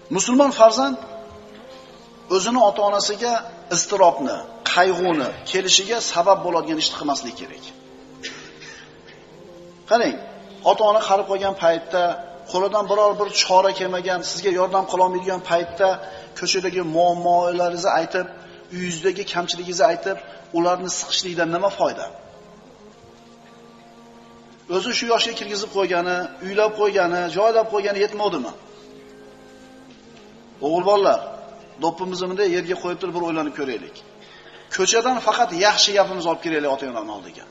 Musulmon farzand o'zini ota-onasiga iztirobni, qayg'uni kelishiga sabab bo'ladigan ishni qilmaslik kerak. Qarang, ota-ona qarib qolgan paytda, qo'lidan biror bir chora kelmagan, sizga yordam qila olmaydigan paytda ko'chadagi muammolaringizni aytib, uyingizdagi kamchiligingizni aytib, ularni siqishlikdan nima foyda? O'zi shu yoshga kirgizib qo'ygani, uylab qo'ygani, joylab qo'ygani yetmadimi? O'g'il bolalar, do'ppimizni bunday yerga qo'yib turib bir o'ylanib ko'raylik. Ko'chadan faqat yaxshi gapimizni olib kelaylik ota-onaning oldiga.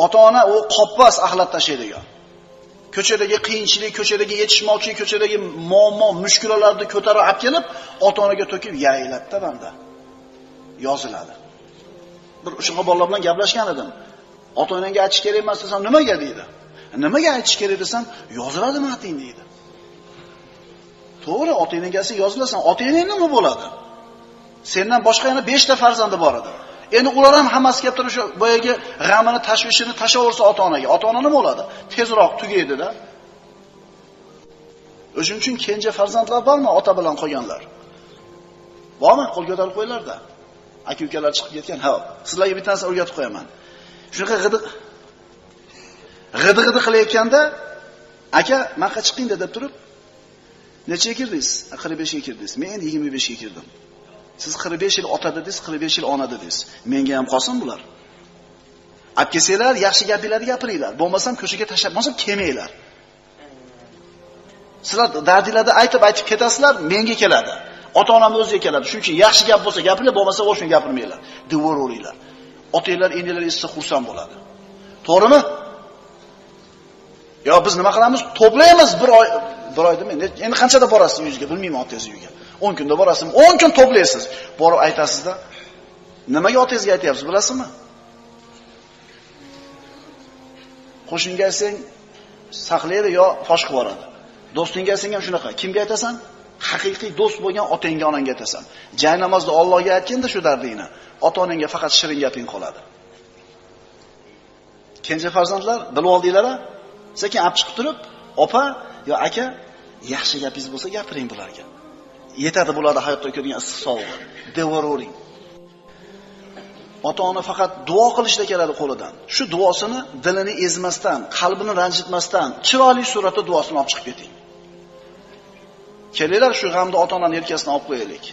Ota-ona u qoppas axlat tashlaydigan. Ko'chadagi qiyinchilik, ko'chadagi yetishmovchilik, ko'chadagi muammo, mushkulalarni ko'tarib olib kelib, ota-onaga to'kib yaylatda banda. Yoziladi. Bir o'sha bolalar bilan gaplashgan edim. Ota-onangga aytish kerak emas desam, nimaga deydi? Nimaga aytish kerak desam, yoziladi mating deydi. To'g'ri, ota-onangasi yozilasan, ota-onang nima bo'ladi? Sendan boshqa yana 5 ta farzandi bor edi. Endi ular ham hammasi kelib turib shu boyagi g'amini, tashvishini tashaversa ota-onaga. Ota-ona nima bo'ladi? Tezroq tugaydi-da. O'shuning uchun kenja farzandlar bormi, ota bilan qolganlar? Bormi? Qo'l ko'tarib qo'yinglar-da. Aka-ukalar chiqib ketgan. Ha, sizlarga bittansini o'rgatib qo'yaman. Shunaqa g'idi qilayotganda, aka, "Menga chiqing" deb turib, "Nechaga kirdingiz?" 45 ga kirdingiz. Men endi 25 ga kirdim. Siz 45 yil ota dedingiz, 45 yil ona dedingiz. Menga ham qolsin bular. Olib kelsanglar, yaxshi gapinglarni gapiringlar. Bo'lmasam ko'chaga tashlab, bo'lmasa kelmanglar. Sizlar dardinglarni aytib ketasizlar, menga keladi. Ota-onam o'ziga keladi. Shuning uchun yaxshi gap bo'lsa gapiringlar, bo'lmasa o'shuni gapirmanglar. Devoraveringlar. Otanglar, enalar esa xursand bo'ladi. To'g'rimi? Yo biz nima qilamiz? To'playmiz bir oy demay. Endi qanchada borasiz uyingizga, bilmayman otangiz uyiga. 10 kunda borasizmi? 10 kun to'playsiz. Borib aytasizda, nimaga otangizga aytyapsiz, bilasizmi? Qo'shniga aytsang, saqlaydi yo fosh qilib yuboradi. Do'stingga aytsang ham shunaqa. Kimga aytasan? Haqiqiy do'st bo'lgan otangga, onangga aytasan. Jay namozda Allohga aytganda shu dardingni, ota-onangga faqat shirin gaping qoladi. Kenja farzandlar, bilib oldinglar-a? Sekin olib chiqib turib, opa yo aka, yaxshi gapingiz bo'lsa gapiring bularga. Yetadi bularda hayotda ko'rgan issiq sog'lig'i. Devoravering. Ota-ona faqat duo qilishda keladi qo'lidan. Shu duosini dilini ezmasdan, qalbini ranjitmasdan, chiroyli suratda duosini olib chiqib keting. Kelinglar shu g'amda ota-onaning yelkasidan olib qo'yaylik.